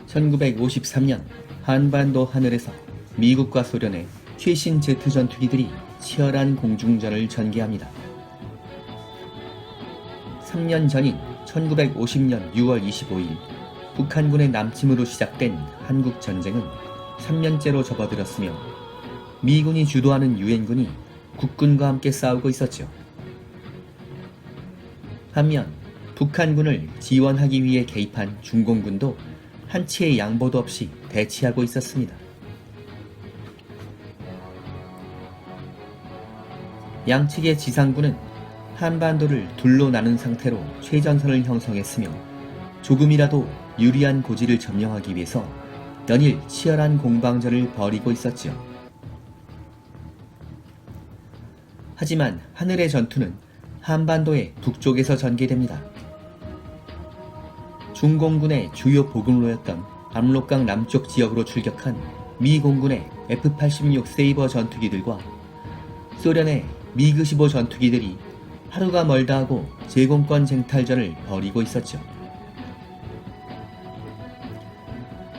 1953년 한반도 하늘에서 미국과 소련의 최신 제트 전투기들이 치열한 공중전을 전개합니다. 3년 전인 1950년 6월 25일 북한군의 남침으로 시작된 한국 전쟁은 3년째로 접어들었으며 미군이 주도하는 유엔군이 국군과 함께 싸우고 있었죠. 반면 북한군을 지원하기 위해 개입한 중공군도 한치의 양보도 없이 대치하고 있었습니다. 양측의 지상군은 한반도를 둘로 나눈 상태로 최전선을 형성했으며 조금이라도 유리한 고지를 점령하기 위해서 연일 치열한 공방전을 벌이고 있었지요. 하지만 하늘의 전투는 한반도의 북쪽에서 전개됩니다. 중공군의 주요 보급로였던 압록강 남쪽 지역으로 출격한 미 공군의 F-86 세이버 전투기들과 소련의 미그-15 전투기들이 하루가 멀다 하고 제공권 쟁탈전을 벌이고 있었죠.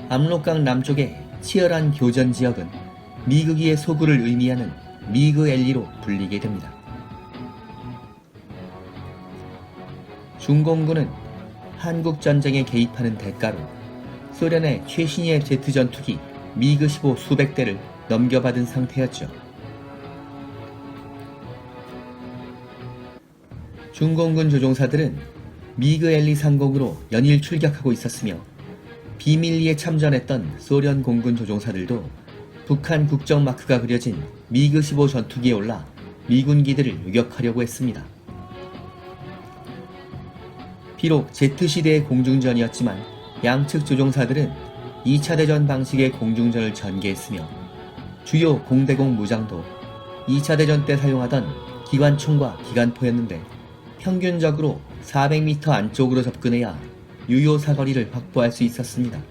압록강 남쪽의 치열한 교전 지역은 미그기의 소굴을 의미하는 미그-엘리로 불리게 됩니다. 중공군은 한국전쟁에 개입하는 대가로 소련의 최신의 제트 전투기 미그-15 수백 대를 넘겨받은 상태였죠. 중공군 조종사들은 미그-엘리 상공으로 연일 출격하고 있었으며 비밀리에 참전했던 소련 공군 조종사들도 북한 국적 마크가 그려진 미그-15 전투기에 올라 미군기들을 요격하려고 했습니다. 비록 제트시대의 공중전이었지만 양측 조종사들은 2차 대전 방식의 공중전을 전개했으며 주요 공대공 무장도 2차 대전 때 사용하던 기관총과 기관포였는데 평균적으로 400m 안쪽으로 접근해야 유효 사거리를 확보할 수 있었습니다.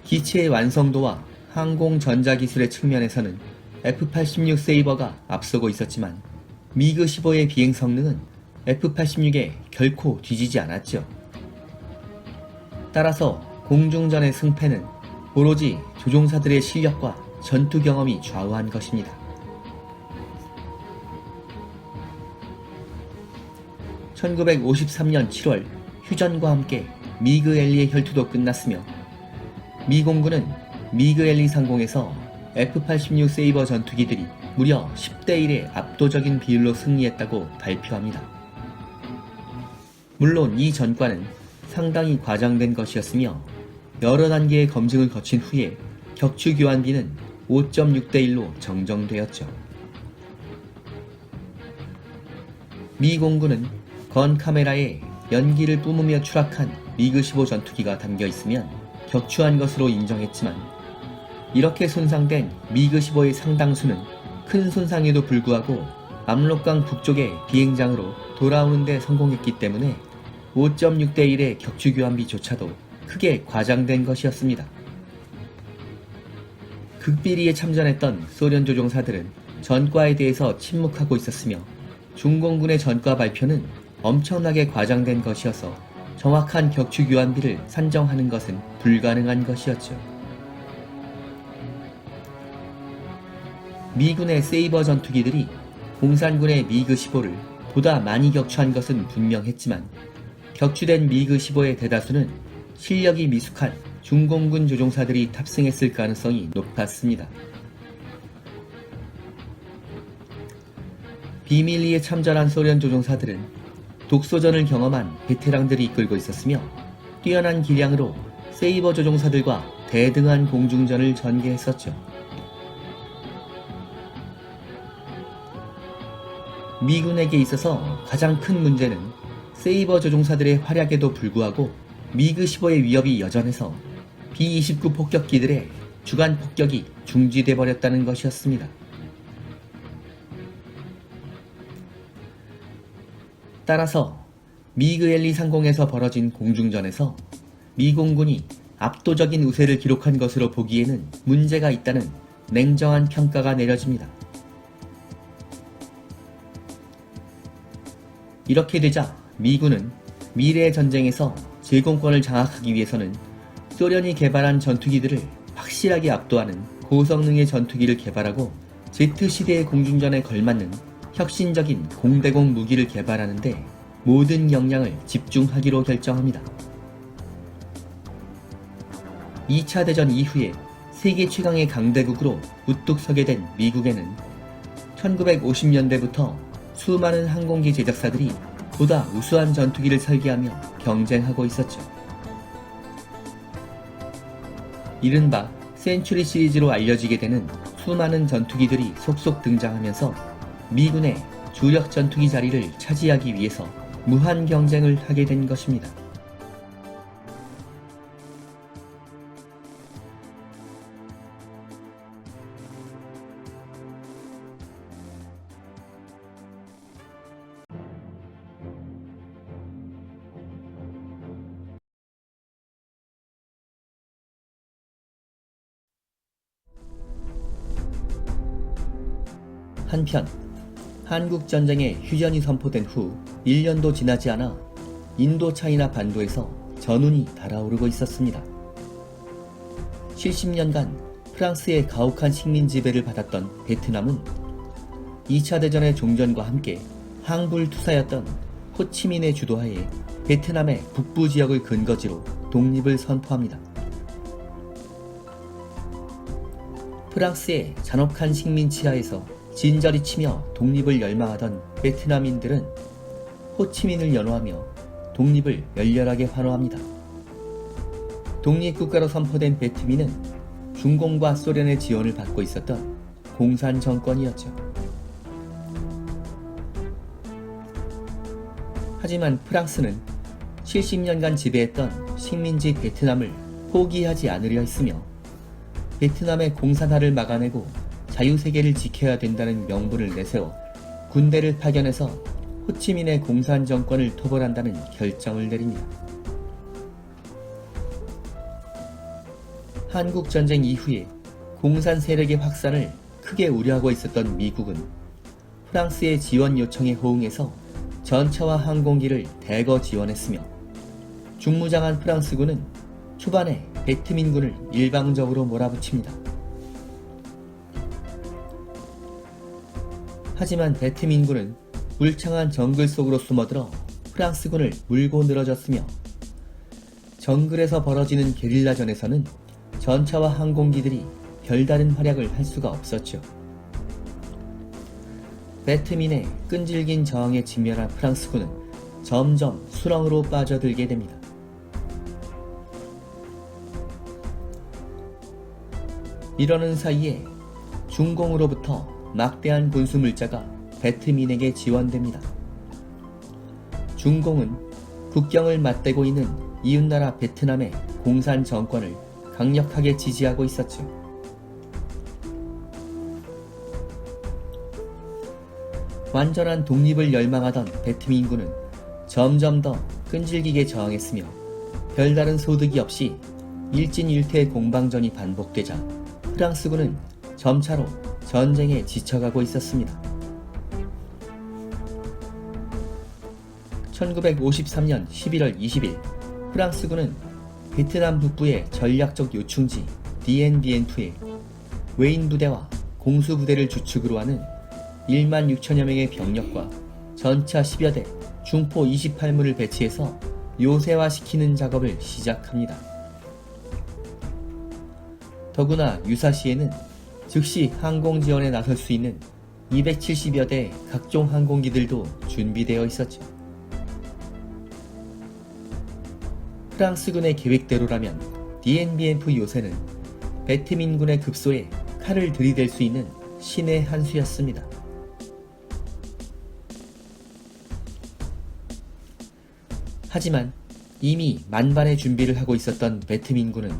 기체의 완성도와 항공 전자기술의 측면에서는 F-86 세이버가 앞서고 있었지만 미그-15의 비행 성능은 F-86에 결코 뒤지지 않았죠. 따라서 공중전의 승패는 오로지 조종사들의 실력과 전투 경험이 좌우한 것입니다. (1953년 7월) 휴전과 함께 미그-엘리의 혈투도 끝났으며 미공군은 미그-엘리 상공에서 F-86 세이버 전투기들이 무려 10대1의 압도적인 비율로 승리했다고 발표합니다. 물론 이 전과는 상당히 과장된 것이었으며 여러 단계의 검증을 거친 후에 격추 교환비는 5.6대1로 정정되었죠. 미 공군은 건 카메라에 연기를 뿜으며 추락한 미그-15 전투기가 담겨 있으면 격추한 것으로 인정했지만 이렇게 손상된 미그-15의 상당수는 큰 손상에도 불구하고 압록강 북쪽의 비행장으로 돌아오는 데 성공했기 때문에 5.6대1의 격추 교환비조차도 크게 과장된 것이었습니다. 극비리에 참전했던 소련 조종사들은 전과에 대해서 침묵하고 있었으며 중공군의 전과 발표는 엄청나게 과장된 것이어서 정확한 격추 교환비를 산정하는 것은 불가능한 것이었죠. 미군의 세이버 전투기들이 공산군의 미그-15를 보다 많이 격추한 것은 분명했지만 격추된 미그-15의 대다수는 실력이 미숙한 중공군 조종사들이 탑승했을 가능성이 높았습니다. 비밀리에 참전한 소련 조종사들은 독소전을 경험한 베테랑들이 이끌고 있었으며 뛰어난 기량으로 세이버 조종사들과 대등한 공중전을 전개했었죠. 미군에게 있어서 가장 큰 문제는 세이버 조종사들의 활약에도 불구하고 미그-15의 위협이 여전해서 B-29 폭격기들의 주간 폭격이 중지돼 버렸다는 것이었습니다. 따라서 미그-엘리 상공에서 벌어진 공중전에서 미공군이 압도적인 우세를 기록한 것으로 보기에는 문제가 있다는 냉정한 평가가 내려집니다. 이렇게 되자 미군은 미래의 전쟁에서 제공권을 장악하기 위해서는 소련이 개발한 전투기들을 확실하게 압도하는 고성능의 전투기를 개발하고 Z시대의 공중전에 걸맞는 혁신적인 공대공 무기를 개발하는데 모든 역량을 집중하기로 결정합니다. 2차 대전 이후에 세계 최강의 강대국으로 우뚝 서게 된 미국에는 1950년대부터 수많은 항공기 제작사들이 보다 우수한 전투기를 설계하며 경쟁하고 있었죠. 이른바 센츄리 시리즈로 알려지게 되는 수많은 전투기들이 속속 등장하면서 미군의 주력 전투기 자리를 차지하기 위해서 무한 경쟁을 하게 된 것입니다. 한편 한국전쟁의 휴전이 선포된 후 1년도 지나지 않아 인도 차이나 반도에서 전운이 달아오르고 있었습니다. 70년간 프랑스의 가혹한 식민 지배를 받았던 베트남은 2차 대전의 종전과 함께 항불투사였던 호치민의 주도하에 베트남의 북부 지역을 근거지로 독립을 선포합니다. 프랑스의 잔혹한 식민 치하에서 진저리 치며 독립을 열망하던 베트남인들은 호치민을 연호하며 독립을 열렬하게 환호합니다. 독립국가로 선포된 베트민은 중공과 소련의 지원을 받고 있었던 공산 정권이었죠. 하지만 프랑스는 70년간 지배했던 식민지 베트남을 포기하지 않으려 했으며 베트남의 공산화를 막아내고 자유세계를 지켜야 된다는 명분을 내세워 군대를 파견해서 호치민의 공산 정권을 토벌한다는 결정을 내립니다. 한국전쟁 이후에 공산 세력의 확산을 크게 우려하고 있었던 미국은 프랑스의 지원 요청에 호응해서 전차와 항공기를 대거 지원했으며 중무장한 프랑스군은 초반에 베트민군을 일방적으로 몰아붙입니다. 하지만 베트민군은 울창한 정글 속으로 숨어들어 프랑스군을 물고 늘어졌으며 정글에서 벌어지는 게릴라전에서는 전차와 항공기들이 별다른 활약을 할 수가 없었죠. 베트민의 끈질긴 저항에 직면한 프랑스군은 점점 수렁으로 빠져들게 됩니다. 이러는 사이에 중공으로부터 막대한 군수 물자가 베트민에게 지원됩니다. 중공은 국경을 맞대고 있는 이웃나라 베트남의 공산 정권을 강력하게 지지하고 있었죠. 완전한 독립을 열망하던 베트민군은 점점 더 끈질기게 저항했으며 별다른 소득이 없이 일진일퇴의 공방전이 반복되자 프랑스군은 점차로 전쟁에 지쳐가고 있었습니다. 1953년 11월 20일 프랑스군은 베트남 북부의 전략적 요충지 디엔비엔프에 웨인 부대와 공수 부대를 주축으로 하는 1만 6천여 명의 병력과 전차 10여 대, 중포 28물을 배치해서 요새화시키는 작업을 시작합니다. 더구나 유사시에는 즉시 항공 지원에 나설 수 있는 270여 대의 각종 항공기들도 준비되어 있었죠. 프랑스군의 계획대로라면 디엔비엔프 요새는 베트민군의 급소에 칼을 들이댈 수 있는 신의 한 수였습니다. 하지만 이미 만반의 준비를 하고 있었던 베트민군은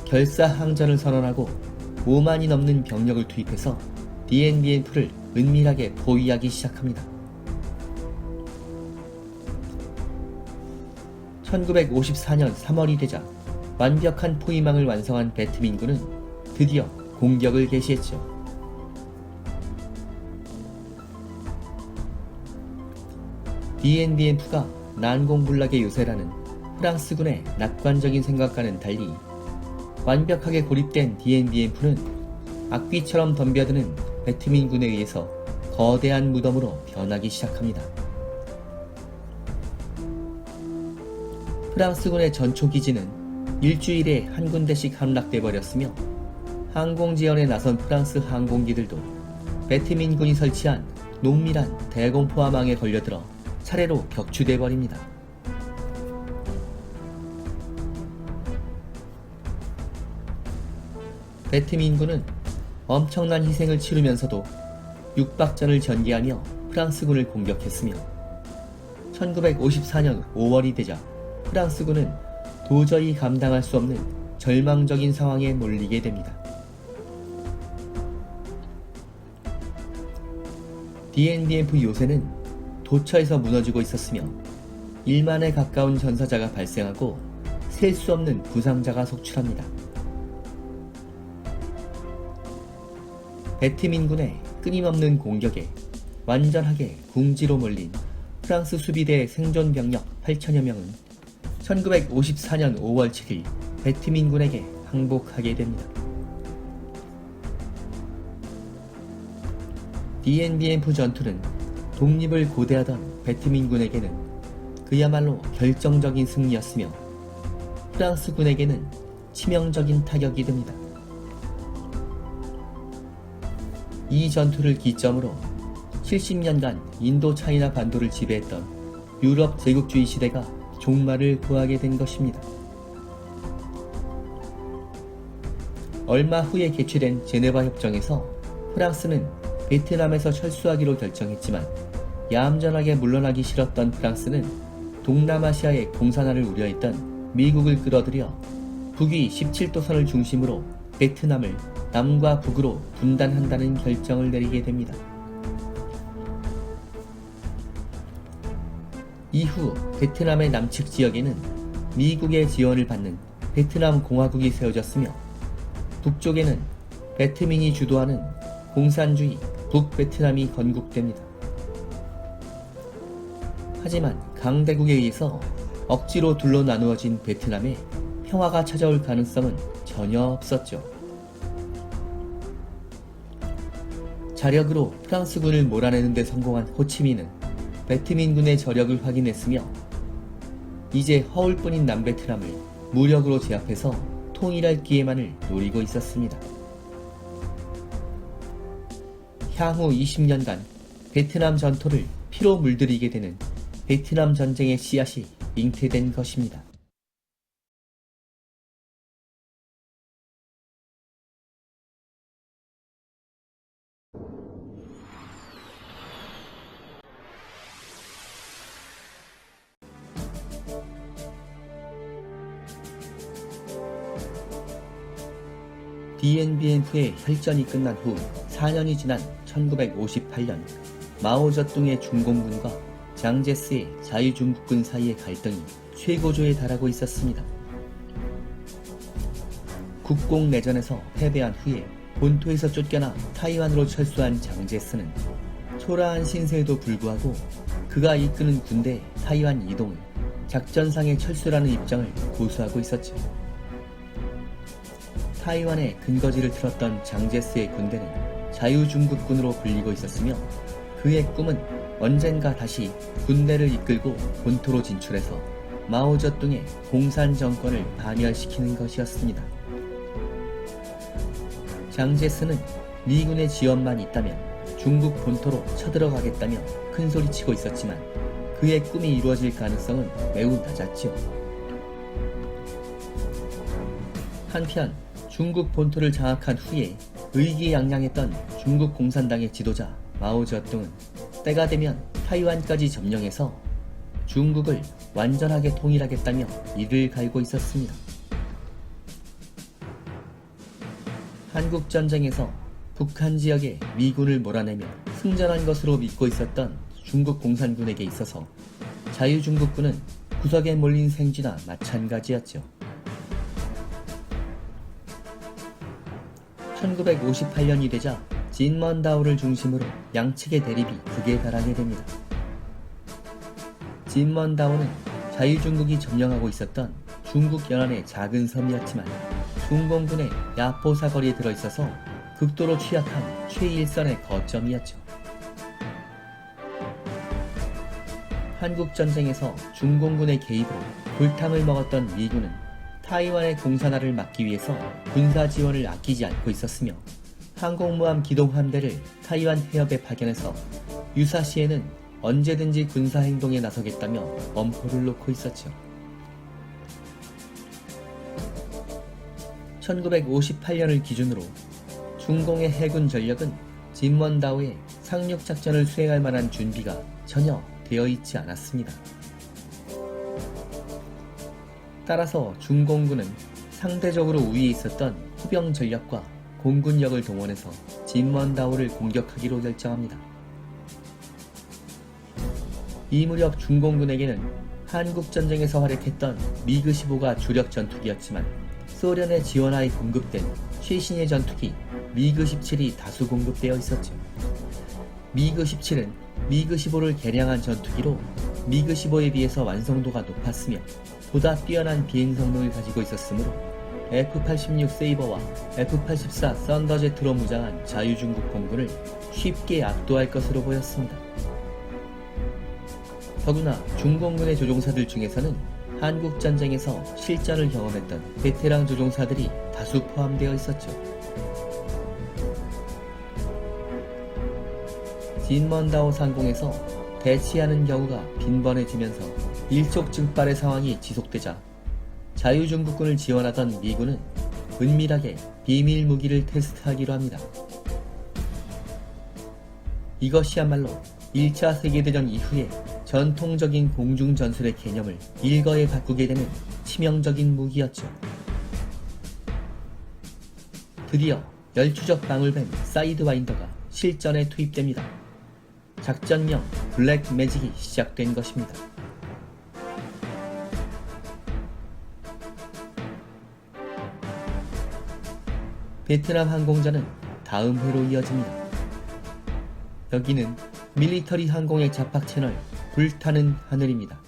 결사항전을 선언하고 5만이 넘는 병력을 투입해서 디엔비엔프를 은밀하게 포위하기 시작합니다. 1954년 3월이 되자 완벽한 포위망을 완성한 베트민군은 드디어 공격을 개시했죠. 디엔비엔프가 난공불락의 요새라는 프랑스군의 낙관적인 생각과는 달리 완벽하게 고립된 DNBF는 악귀처럼 덤벼드는 베트민군에 의해서 거대한 무덤으로 변하기 시작합니다. 프랑스군의 전초기지는 일주일에 한 군데씩 함락돼 버렸으며 항공지원에 나선 프랑스 항공기들도 베트민군이 설치한 농밀한 대공포화망에 걸려들어 차례로 격추돼 버립니다. 베트민군은 엄청난 희생을 치르면서도 육박전을 전개하며 프랑스군을 공격했으며 1954년 5월이 되자 프랑스군은 도저히 감당할 수 없는 절망적인 상황에 몰리게 됩니다. DNBF 요새는 도처에서 무너지고 있었으며 1만에 가까운 전사자가 발생하고 셀 수 없는 부상자가 속출합니다. 베트민군의 끊임없는 공격에 완전하게 궁지로 몰린 프랑스 수비대의 생존 병력 8천여 명은 1954년 5월 7일 베트민군에게 항복하게 됩니다. DNBF 전투는 독립을 고대하던 베트민군에게는 그야말로 결정적인 승리였으며 프랑스군에게는 치명적인 타격이 됩니다. 이 전투를 기점으로 70년간 인도 차이나 반도를 지배했던 유럽 제국주의 시대가 종말을 구하게 된 것입니다. 얼마 후에 개최된 제네바 협정에서 프랑스는 베트남에서 철수하기로 결정했지만 얌전하게 물러나기 싫었던 프랑스는 동남아시아의 공산화를 우려했던 미국을 끌어들여 북위 17도선을 중심으로 베트남을 남과 북으로 분단한다는 결정을 내리게 됩니다. 이후 베트남의 남측 지역에는 미국의 지원을 받는 베트남 공화국이 세워졌으며 북쪽에는 베트민이 주도하는 공산주의 북베트남이 건국됩니다. 하지만 강대국에 의해서 억지로 둘로 나누어진 베트남에 평화가 찾아올 가능성은 전혀 없었죠. 자력으로 프랑스군을 몰아내는 데 성공한 호치민은 베트민군의 저력을 확인했으며 이제 허울뿐인 남베트남을 무력으로 제압해서 통일할 기회만을 노리고 있었습니다. 향후 20년간 베트남 전토를 피로 물들이게 되는 베트남 전쟁의 씨앗이 잉태된 것입니다. DNBF의 혈전이 끝난 후 4년이 지난 1958년 마오쩌둥의 중공군과 장제스의 자유중국군 사이의 갈등이 최고조에 달하고 있었습니다. 국공내전에서 패배한 후에 본토에서 쫓겨나 타이완으로 철수한 장제스는 초라한 신세에도 불구하고 그가 이끄는 군대의 타이완 이동을 작전상의 철수라는 입장을 고수하고 있었죠. 타이완에 근거지를 틀었던 장제스의 군대는 자유중국군으로 불리고 있었으며 그의 꿈은 언젠가 다시 군대를 이끌고 본토로 진출해서 마오쩌둥의 공산정권을 파멸시키는 것이었습니다. 장제스는 미군의 지원만 있다면 중국 본토로 쳐들어가겠다며 큰소리치고 있었지만 그의 꿈이 이루어질 가능성은 매우 낮았지요. 한편 중국 본토를 장악한 후에 의기양양했던 중국 공산당의 지도자 마오쩌둥은 때가 되면 타이완까지 점령해서 중국을 완전하게 통일하겠다며 이를 갈고 있었습니다. 한국전쟁에서 북한 지역에 미군을 몰아내며 승전한 것으로 믿고 있었던 중국 공산군에게 있어서 자유중국군은 구석에 몰린 생쥐나 마찬가지였죠. 1958년이 되자 진먼다오를 중심으로 양측의 대립이 극에 달하게 됩니다. 진먼다오는 자유중국이 점령하고 있었던 중국 연안의 작은 섬이었지만 중공군의 야포 사거리에 들어있어서 극도로 취약한 최일선의 거점이었죠. 한국전쟁에서 중공군의 개입으로 골탕을 먹었던 미군은 타이완의 공산화를 막기 위해서 군사 지원을 아끼지 않고 있었으며 항공모함 기동함대를 타이완 해협에 파견해서 유사시에는 언제든지 군사행동에 나서겠다며 엄포를 놓고 있었죠. 1958년을 기준으로 중공의 해군 전력은 진먼다오의 상륙작전을 수행할 만한 준비가 전혀 되어 있지 않았습니다. 따라서 중공군은 상대적으로 우위에 있었던 후병 전력과 공군력을 동원해서 진먼다오를 공격하기로 결정합니다. 이 무렵 중공군에게는 한국전쟁에서 활약했던 미그-15가 주력 전투기였지만 소련의 지원하에 공급된 최신의 전투기 미그-17이 다수 공급되어 있었죠. 미그-17은 미그-15를 개량한 전투기로 미그-15에 비해서 완성도가 높았으며 보다 뛰어난 비행 성능을 가지고 있었으므로 F-86 세이버와 F-84 썬더제트로 무장한 자유중국 공군을 쉽게 압도할 것으로 보였습니다. 더구나 중공군의 조종사들 중에서는 한국전쟁에서 실전을 경험했던 베테랑 조종사들이 다수 포함되어 있었죠. 진먼다오 상공에서 대치하는 경우가 빈번해지면서 일촉즉발의 상황이 지속되자 자유중국군을 지원하던 미군은 은밀하게 비밀 무기를 테스트하기로 합니다. 이것이야말로 1차 세계대전 이후에 전통적인 공중전술의 개념을 일거에 바꾸게 되는 치명적인 무기였죠. 드디어 열추적 방울뱀 사이드와인더가 실전에 투입됩니다. 작전명 블랙 매직이 시작된 것입니다. 베트남 항공전은 다음 회로 이어집니다. 여기는 밀리터리 항공의 잡학 채널 불타는 하늘입니다.